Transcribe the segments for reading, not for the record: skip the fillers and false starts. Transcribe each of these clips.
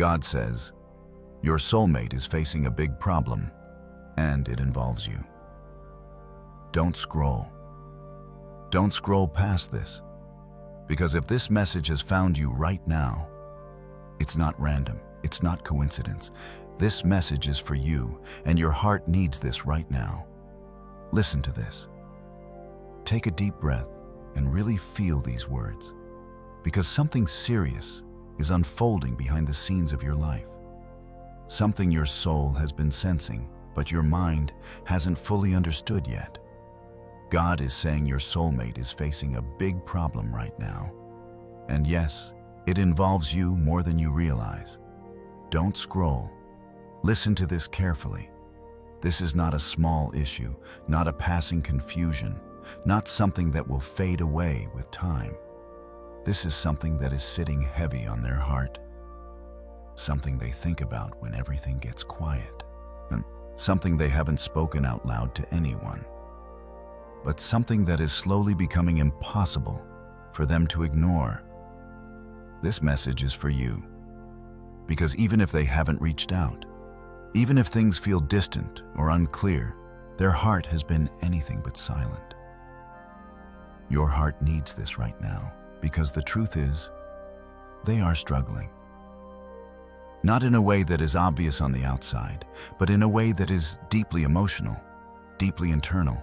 God says, your soulmate is facing a big problem, and it involves you. Don't scroll. Don't scroll past this, because if this message has found you right now, it's not random, it's not coincidence. This message is for you, and your heart needs this right now. Listen to this. Take a deep breath and really feel these words, because something serious is unfolding behind the scenes of your life. Something your soul has been sensing, but your mind hasn't fully understood yet. God is saying your soulmate is facing a big problem right now. And yes, it involves you more than you realize. Don't scroll. Listen to this carefully. This is not a small issue, not a passing confusion, not something that will fade away with time. This is something that is sitting heavy on their heart. Something they think about when everything gets quiet. And something they haven't spoken out loud to anyone. But something that is slowly becoming impossible for them to ignore. This message is for you. Because even if they haven't reached out, even if things feel distant or unclear, their heart has been anything but silent. Your heart needs this right now, because the truth is, they are struggling. Not in a way that is obvious on the outside, but in a way that is deeply emotional, deeply internal,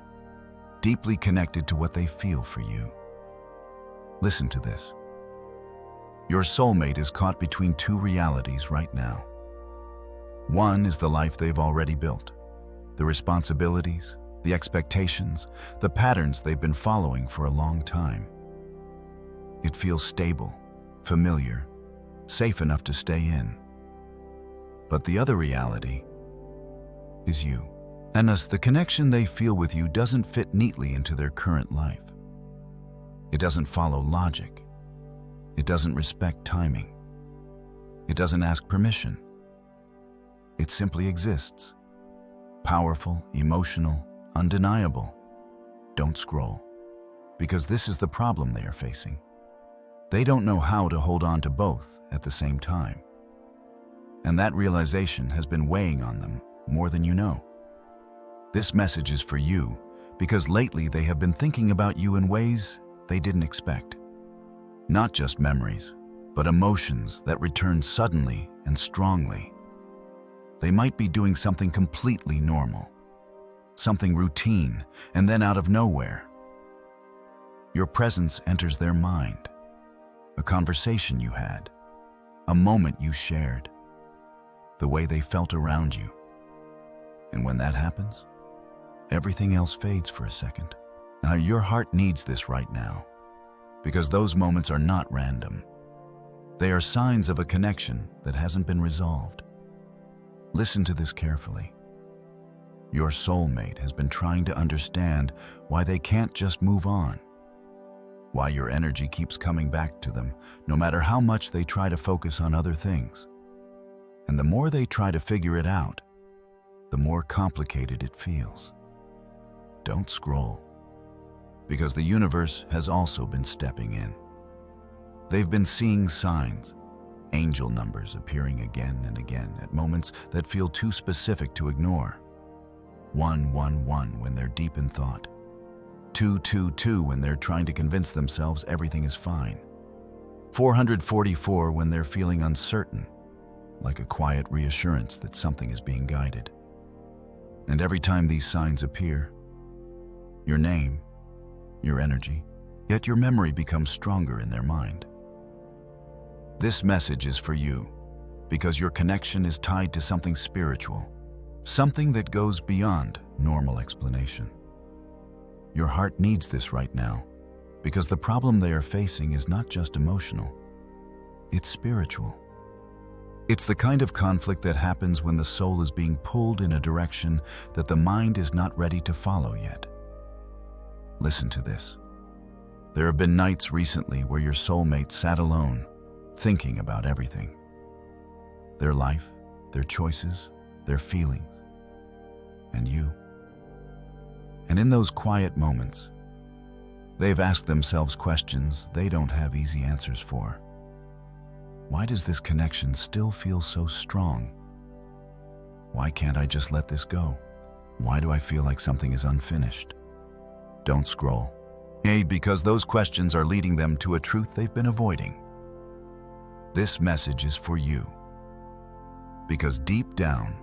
deeply connected to what they feel for you. Listen to this. Your soulmate is caught between two realities right now. One is the life they've already built, the responsibilities, the expectations, the patterns they've been following for a long time. It feels stable, familiar, safe enough to stay in. But the other reality is you. And thus, the connection they feel with you doesn't fit neatly into their current life. It doesn't follow logic. It doesn't respect timing. It doesn't ask permission. It simply exists. Powerful, emotional, undeniable. Don't scroll. Because this is the problem they are facing. They don't know how to hold on to both at the same time. And that realization has been weighing on them more than you know. This message is for you because lately they have been thinking about you in ways they didn't expect. Not just memories, but emotions that return suddenly and strongly. They might be doing something completely normal, something routine, and then out of nowhere, your presence enters their mind. A conversation you had, a moment you shared, the way they felt around you. And when that happens, everything else fades for a second. Now, your heart needs this right now, because those moments are not random. They are signs of a connection that hasn't been resolved. Listen to this carefully. Your soulmate has been trying to understand why they can't just move on, why your energy keeps coming back to them, no matter how much they try to focus on other things. And the more they try to figure it out, the more complicated it feels. Don't scroll, because the universe has also been stepping in. They've been seeing signs, angel numbers appearing again and again at moments that feel too specific to ignore. 111 when they're deep in thought. 222 when they're trying to convince themselves everything is fine. 444 when they're feeling uncertain, like a quiet reassurance that something is being guided. And every time these signs appear, your name, your energy, yet your memory becomes stronger in their mind. This message is for you because your connection is tied to something spiritual, something that goes beyond normal explanation. Your heart needs this right now because the problem they are facing is not just emotional, it's spiritual. It's the kind of conflict that happens when the soul is being pulled in a direction that the mind is not ready to follow yet. Listen to this. There have been nights recently where your soulmate sat alone, thinking about everything. Their life, their choices, their feelings, and you. And in those quiet moments, they've asked themselves questions they don't have easy answers for. Why does this connection still feel so strong? Why can't I just let this go? Why do I feel like something is unfinished? Don't scroll. Because those questions are leading them to a truth they've been avoiding. This message is for you. Because deep down,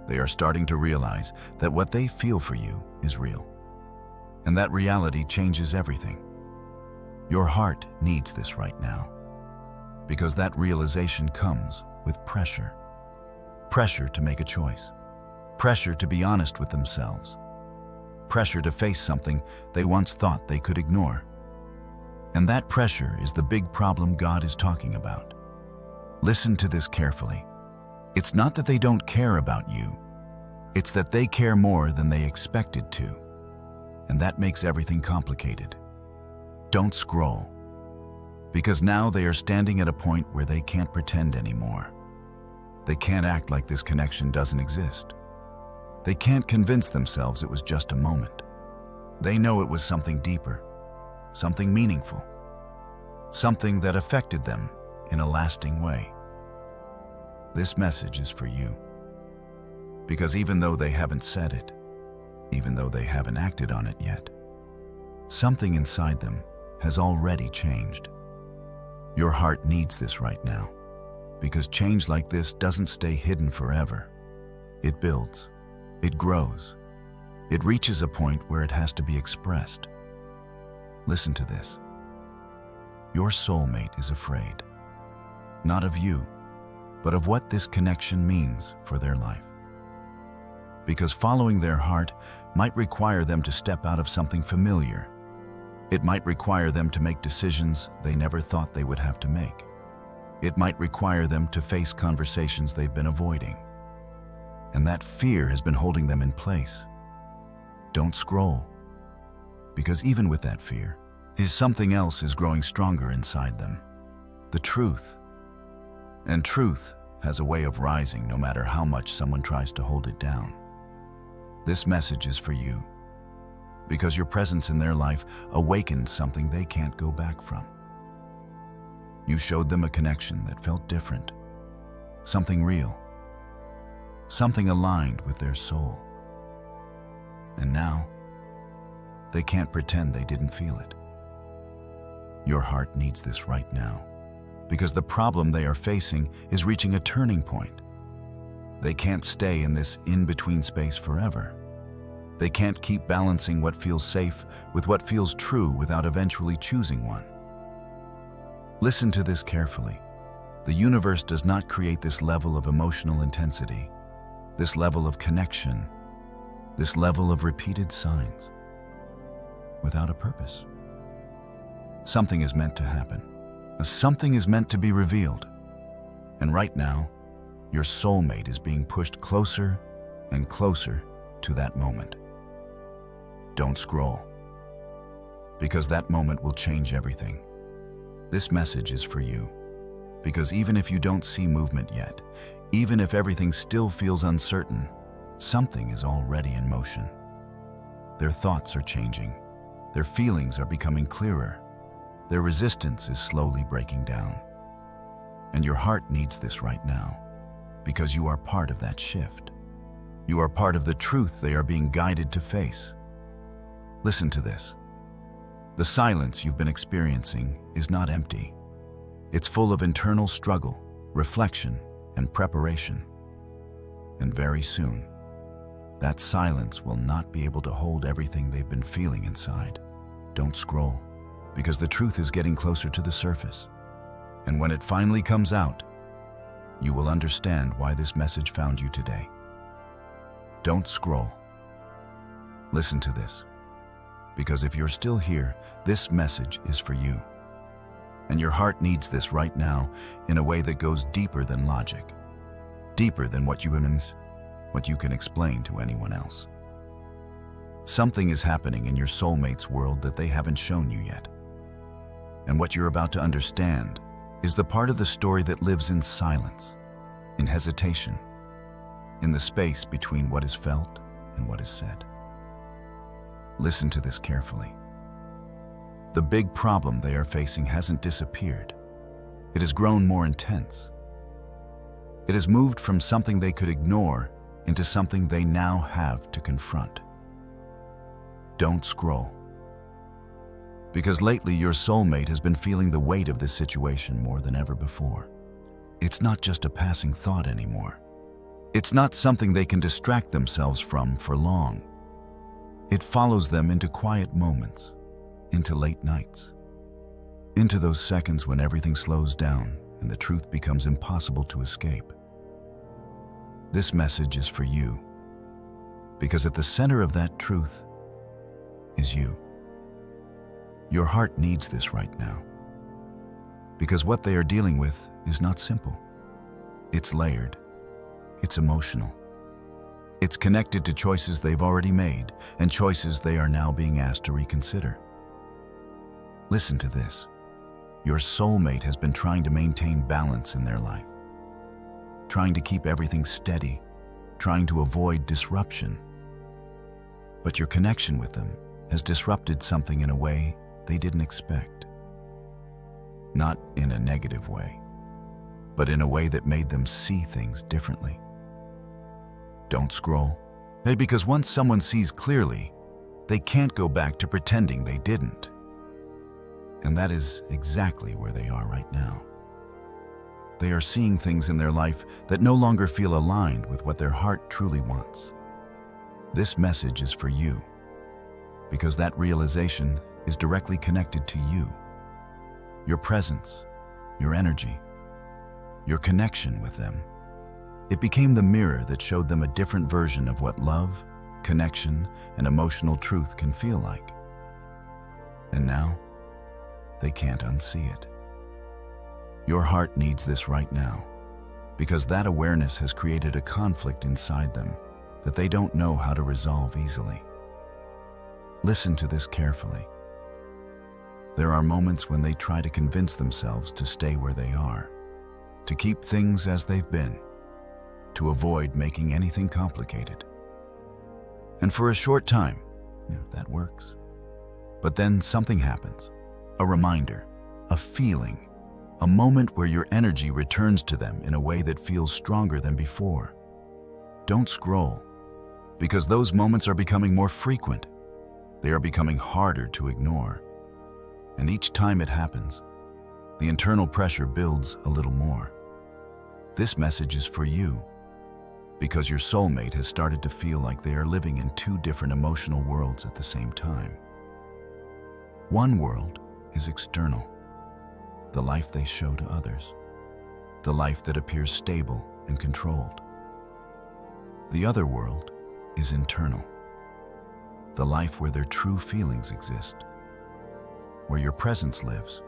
they are starting to realize that what they feel for you is real. And that reality changes everything. Your heart needs this right now. Because that realization comes with pressure. Pressure to make a choice. Pressure to be honest with themselves. Pressure to face something they once thought they could ignore. And that pressure is the big problem God is talking about. Listen to this carefully. It's not that they don't care about you. It's that they care more than they expected to. And that makes everything complicated. Don't scroll. Because now they are standing at a point where they can't pretend anymore. They can't act like this connection doesn't exist. They can't convince themselves it was just a moment. They know it was something deeper, something meaningful, something that affected them in a lasting way. This message is for you. Because even though they haven't said it, even though they haven't acted on it yet, something inside them has already changed. Your heart needs this right now, because change like this doesn't stay hidden forever. It builds. It grows. It reaches a point where it has to be expressed. Listen to this. Your soulmate is afraid, not of you, but of what this connection means for their life. Because following their heart might require them to step out of something familiar. It might require them to make decisions they never thought they would have to make. It might require them to face conversations they've been avoiding. And that fear has been holding them in place. Don't scroll. Because even with that fear, something else is growing stronger inside them. The truth. And truth has a way of rising no matter how much someone tries to hold it down. This message is for you. Because your presence in their life awakened something they can't go back from. You showed them a connection that felt different. Something real. Something aligned with their soul. And now, they can't pretend they didn't feel it. Your heart needs this right now, because the problem they are facing is reaching a turning point. They can't stay in this in-between space forever. They can't keep balancing what feels safe with what feels true without eventually choosing one. Listen to this carefully. The universe does not create this level of emotional intensity, this level of connection, this level of repeated signs, without a purpose. Something is meant to happen. Something is meant to be revealed. And right now, your soulmate is being pushed closer and closer to that moment. Don't scroll, because that moment will change everything. This message is for you, because even if you don't see movement yet, even if everything still feels uncertain, something is already in motion. Their thoughts are changing. Their feelings are becoming clearer. Their resistance is slowly breaking down. And your heart needs this right now, because you are part of that shift. You are part of the truth they are being guided to face. Listen to this. The silence you've been experiencing is not empty. It's full of internal struggle, reflection, and preparation. And very soon, that silence will not be able to hold everything they've been feeling inside. Don't scroll, because the truth is getting closer to the surface. And when it finally comes out, you will understand why this message found you today. Don't scroll. Listen to this, because if you're still here, this message is for you. And your heart needs this right now in a way that goes deeper than logic, deeper than what you can explain to anyone else. Something is happening in your soulmate's world that they haven't shown you yet. And what you're about to understand is the part of the story that lives in silence, in hesitation, in the space between what is felt and what is said. Listen to this carefully. The big problem they are facing hasn't disappeared. It has grown more intense. It has moved from something they could ignore into something they now have to confront. Don't scroll. Because lately your soulmate has been feeling the weight of this situation more than ever before. It's not just a passing thought anymore. It's not something they can distract themselves from for long. It follows them into quiet moments, into late nights, into those seconds when everything slows down and the truth becomes impossible to escape. This message is for you, because at the center of that truth is you. Your heart needs this right now, because what they are dealing with is not simple. It's layered, it's emotional, it's connected to choices they've already made and choices they are now being asked to reconsider. Listen to this. Your soulmate has been trying to maintain balance in their life, trying to keep everything steady, trying to avoid disruption. But your connection with them has disrupted something in a way they didn't expect. Not in a negative way, but in a way that made them see things differently. Don't scroll. Because once someone sees clearly, they can't go back to pretending they didn't. And that is exactly where they are right now. They are seeing things in their life that no longer feel aligned with what their heart truly wants. This message is for you, because that realization is directly connected to you. Your presence, your energy, your connection with them. It became the mirror that showed them a different version of what love, connection, and emotional truth can feel like. And now, they can't unsee it. Your heart needs this right now, because that awareness has created a conflict inside them that they don't know how to resolve easily. Listen to this carefully. There are moments when they try to convince themselves to stay where they are, to keep things as they've been, to avoid making anything complicated. And for a short time, that works. But then something happens. A reminder, a feeling, a moment where your energy returns to them in a way that feels stronger than before. Don't scroll, because those moments are becoming more frequent. They are becoming harder to ignore. And each time it happens, the internal pressure builds a little more. This message is for you, because your soulmate has started to feel like they are living in two different emotional worlds at the same time. One world is external, the life they show to others, the life that appears stable and controlled. The other world is internal, the life where their true feelings exist, where your presence lives,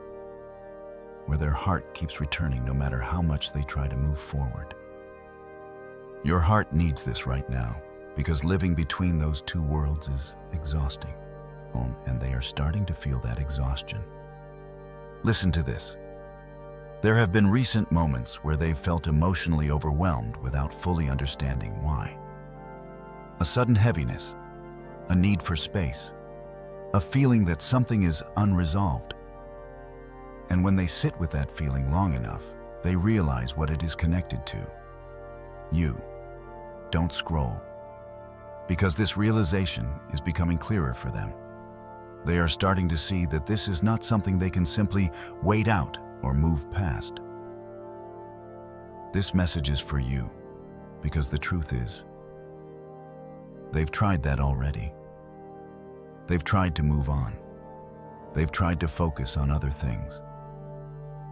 where their heart keeps returning no matter how much they try to move forward. Your heart needs this right now, because living between those two worlds is exhausting, and they are starting to feel that exhaustion. Listen to this. There have been recent moments where they've felt emotionally overwhelmed without fully understanding why. A sudden heaviness, a need for space, a feeling that something is unresolved. And when they sit with that feeling long enough, they realize what it is connected to. You. Don't scroll. Because this realization is becoming clearer for them. They are starting to see that this is not something they can simply wait out or move past. This message is for you, because the truth is, they've tried that already. They've tried to move on. They've tried to focus on other things.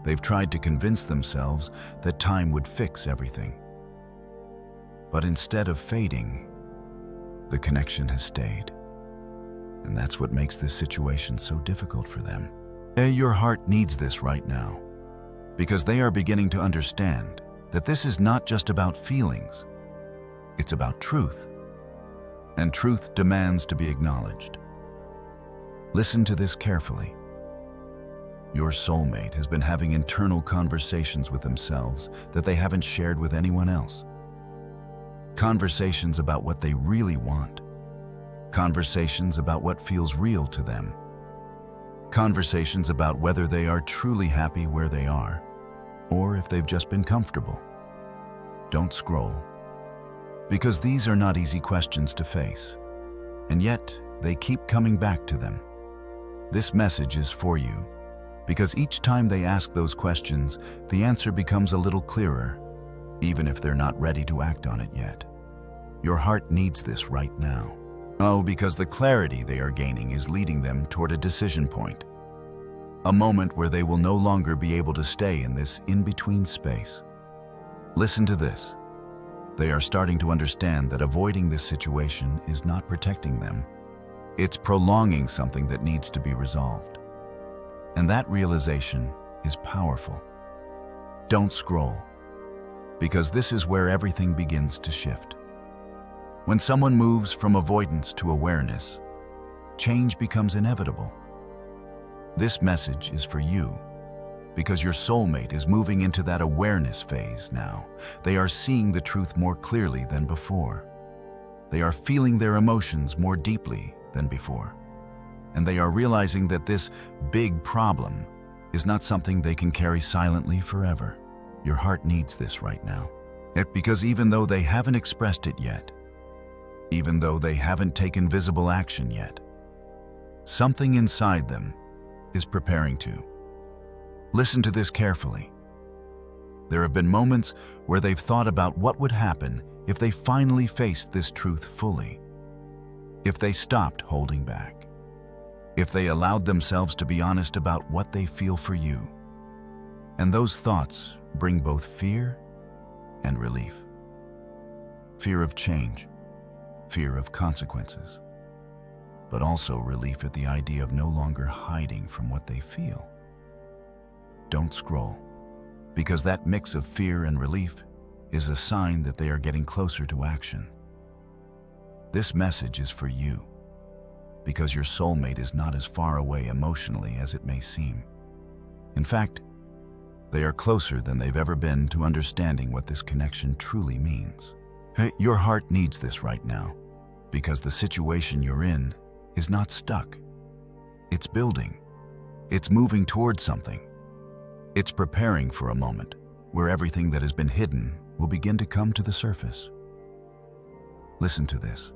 They've tried to convince themselves that time would fix everything. But instead of fading, the connection has stayed. And that's what makes this situation so difficult for them. Your heart needs this right now, because they are beginning to understand that this is not just about feelings, it's about truth. And truth demands to be acknowledged. Listen to this carefully. Your soulmate has been having internal conversations with themselves that they haven't shared with anyone else. Conversations about what they really want. Conversations about what feels real to them. Conversations about whether they are truly happy where they are, or if they've just been comfortable. Don't scroll, because these are not easy questions to face, and yet they keep coming back to them. This message is for you, because each time they ask those questions, the answer becomes a little clearer, even if they're not ready to act on it yet. Your heart needs this right now. Oh, because the clarity they are gaining is leading them toward a decision point. A moment where they will no longer be able to stay in this in-between space. Listen to this. They are starting to understand that avoiding this situation is not protecting them. It's prolonging something that needs to be resolved. And that realization is powerful. Don't scroll, because this is where everything begins to shift. When someone moves from avoidance to awareness, change becomes inevitable. This message is for you, because your soulmate is moving into that awareness phase now. They are seeing the truth more clearly than before. They are feeling their emotions more deeply than before. And they are realizing that this big problem is not something they can carry silently forever. Your heart needs this right now. Because even though they haven't expressed it yet, even though they haven't taken visible action yet, something inside them is preparing to. Listen to this carefully. There have been moments where they've thought about what would happen if they finally faced this truth fully, if they stopped holding back, if they allowed themselves to be honest about what they feel for you. And those thoughts bring both fear and relief. Fear of change, fear of consequences, but also relief at the idea of no longer hiding from what they feel. Don't scroll, because that mix of fear and relief is a sign that they are getting closer to action. This message is for you, because your soulmate is not as far away emotionally as it may seem. In fact, they are closer than they've ever been to understanding what this connection truly means. Your heart needs this right now, because the situation you're in is not stuck. It's building. It's moving towards something. It's preparing for a moment where everything that has been hidden will begin to come to the surface. Listen to this.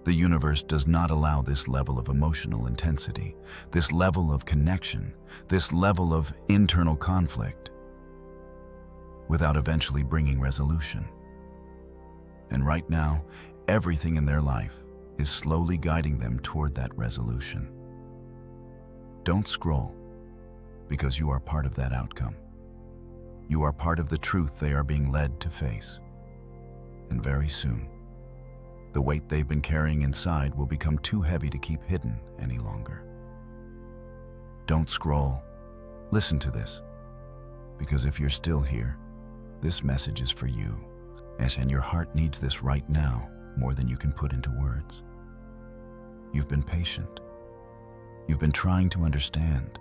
The universe does not allow this level of emotional intensity, this level of connection, this level of internal conflict, without eventually bringing resolution. And right now, everything in their life is slowly guiding them toward that resolution. Don't scroll, because you are part of that outcome. You are part of the truth they are being led to face. And very soon, the weight they've been carrying inside will become too heavy to keep hidden any longer. Don't scroll. Listen to this, because if you're still here, this message is for you. Yes, and your heart needs this right now more than you can put into words. You've been patient. You've been trying to understand.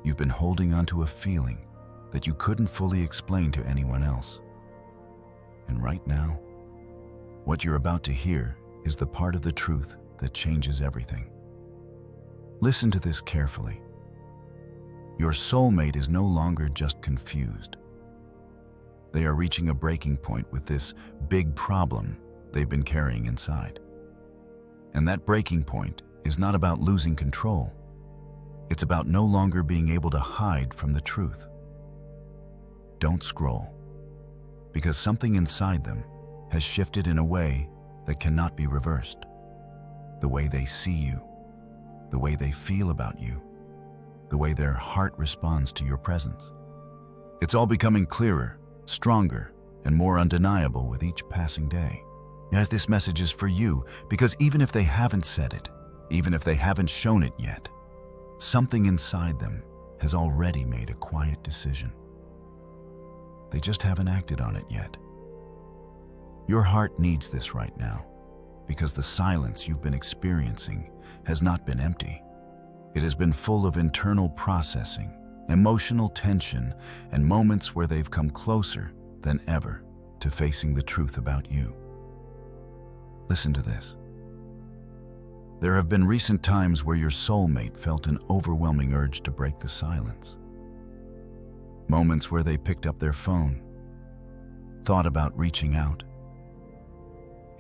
You've been holding on to a feeling that you couldn't fully explain to anyone else. And right now, what you're about to hear is the part of the truth that changes everything. Listen to this carefully. Your soulmate is no longer just confused. They are reaching a breaking point with this big problem they've been carrying inside. And that breaking point is not about losing control. It's about no longer being able to hide from the truth. Don't scroll, because something inside them has shifted in a way that cannot be reversed. The way they see you, the way they feel about you, the way their heart responds to your presence. It's all becoming clearer, stronger, and more undeniable with each passing day. As this message is for you, because even if they haven't said it, even if they haven't shown it yet, something inside them has already made a quiet decision. They just haven't acted on it yet. Your heart needs this right now, because the silence you've been experiencing has not been empty. It has been full of internal processing, emotional tension, and moments where they've come closer than ever to facing the truth about you. Listen to this. There have been recent times where your soulmate felt an overwhelming urge to break the silence. Moments where they picked up their phone, thought about reaching out,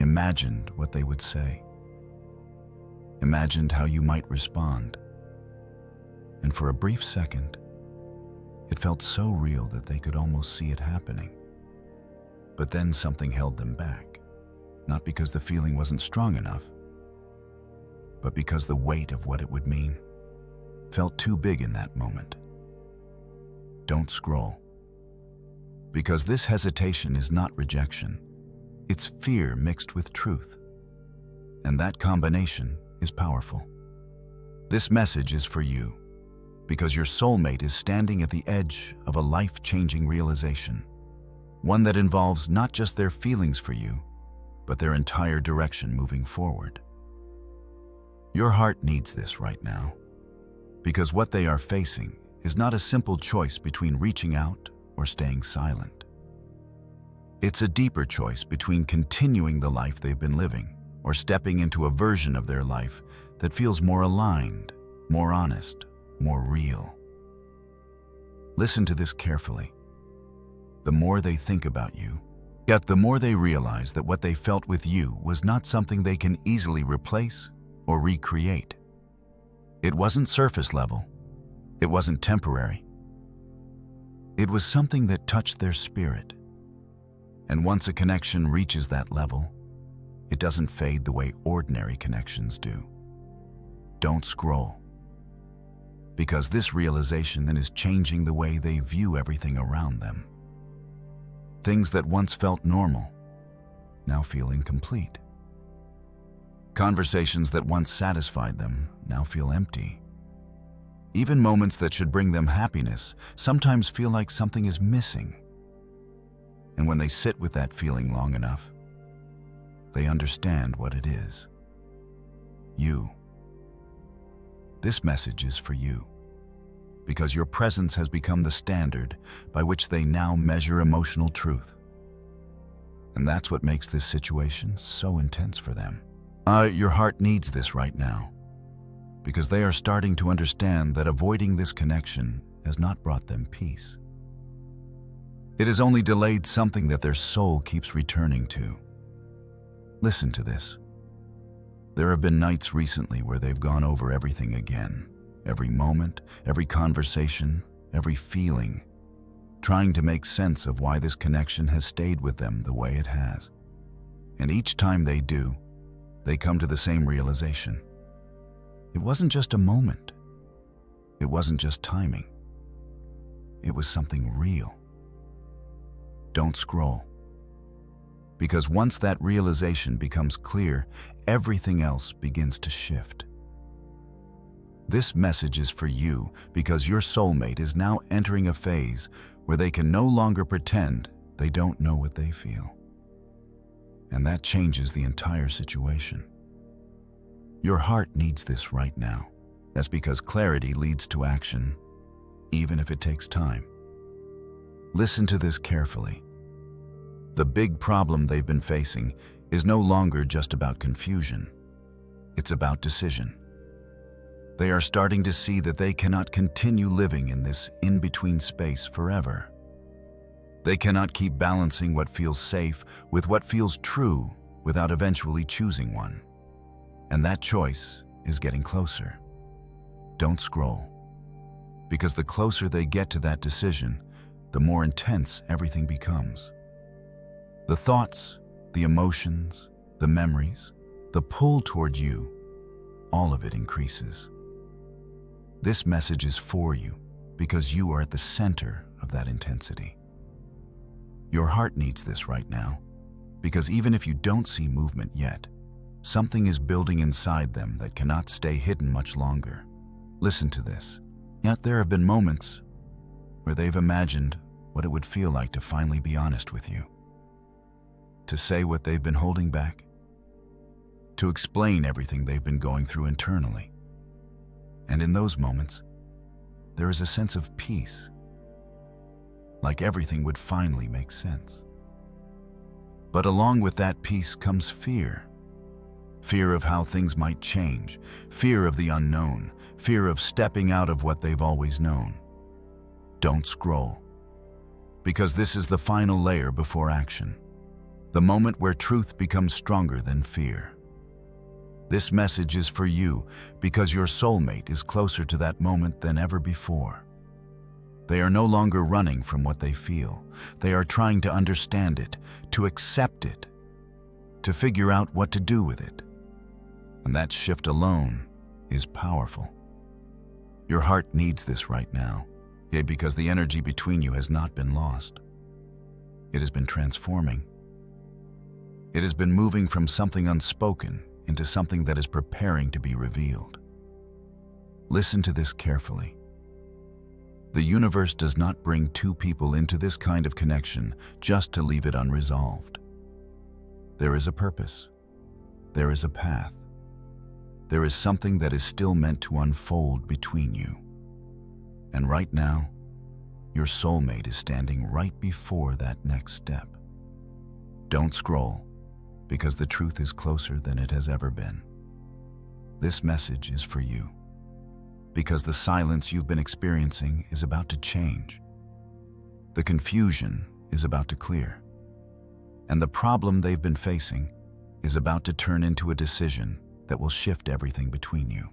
imagined what they would say, imagined how you might respond. And for a brief second, it felt so real that they could almost see it happening. But then something held them back, not because the feeling wasn't strong enough, but because the weight of what it would mean felt too big in that moment. Don't scroll. Because this hesitation is not rejection. It's fear mixed with truth. And that combination is powerful. This message is for you, because your soulmate is standing at the edge of a life-changing realization. One that involves not just their feelings for you, but their entire direction moving forward. Your heart needs this right now, because what they are facing is not a simple choice between reaching out or staying silent. It's a deeper choice between continuing the life they've been living or stepping into a version of their life that feels more aligned, more honest, more real. Listen to this carefully. The more they think about you, yet the more they realize that what they felt with you was not something they can easily replace or recreate. It wasn't surface level. It wasn't temporary. It was something that touched their spirit. And once a connection reaches that level, it doesn't fade the way ordinary connections do. Don't scroll. Because this realization then is changing the way they view everything around them. Things that once felt normal now feel incomplete. Conversations that once satisfied them now feel empty. Even moments that should bring them happiness sometimes feel like something is missing. And when they sit with that feeling long enough, they understand what it is. You. This message is for you, because your presence has become the standard by which they now measure emotional truth. And that's what makes this situation so intense for them. Your heart needs this right now, because they are starting to understand that avoiding this connection has not brought them peace. It has only delayed something that their soul keeps returning to. Listen to this. There have been nights recently where they've gone over everything again, every moment, every conversation, every feeling, trying to make sense of why this connection has stayed with them the way it has. And each time they do, they come to the same realization. It wasn't just a moment. It wasn't just timing. It was something real. Don't scroll. Because once that realization becomes clear, everything else begins to shift. This message is for you because your soulmate is now entering a phase where they can no longer pretend they don't know what they feel. And that changes the entire situation. Your heart needs this right now. That's because clarity leads to action, even if it takes time. Listen to this carefully. The big problem they've been facing is no longer just about confusion. It's about decision. They are starting to see that they cannot continue living in this in-between space forever. They cannot keep balancing what feels safe with what feels true without eventually choosing one. And that choice is getting closer. Don't scroll. Because the closer they get to that decision, the more intense everything becomes. The thoughts, the emotions, the memories, the pull toward you, all of it increases. This message is for you because you are at the center of that intensity. Your heart needs this right now because even if you don't see movement yet, something is building inside them that cannot stay hidden much longer. Listen to this. Yet there have been moments where they've imagined what it would feel like to finally be honest with you. To say what they've been holding back. To explain everything they've been going through internally. And in those moments, there is a sense of peace. Like everything would finally make sense. But along with that peace comes fear. Fear of how things might change. Fear of the unknown. Fear of stepping out of what they've always known. Don't scroll. because this is the final layer before action, the moment where truth becomes stronger than fear. This message is for you because your soulmate is closer to that moment than ever before. They are no longer running from what they feel. They are trying to understand it, to accept it, to figure out what to do with it. And that shift alone is powerful. Your heart needs this right now, because the energy between you has not been lost. It has been transforming. It has been moving from something unspoken into something that is preparing to be revealed. Listen to this carefully. The universe does not bring two people into this kind of connection just to leave it unresolved. There is a purpose. There is a path. There is something that is still meant to unfold between you. And right now, your soulmate is standing right before that next step. Don't scroll, because the truth is closer than it has ever been. This message is for you, because the silence you've been experiencing is about to change. The confusion is about to clear. And the problem they've been facing is about to turn into a decision that will shift everything between you.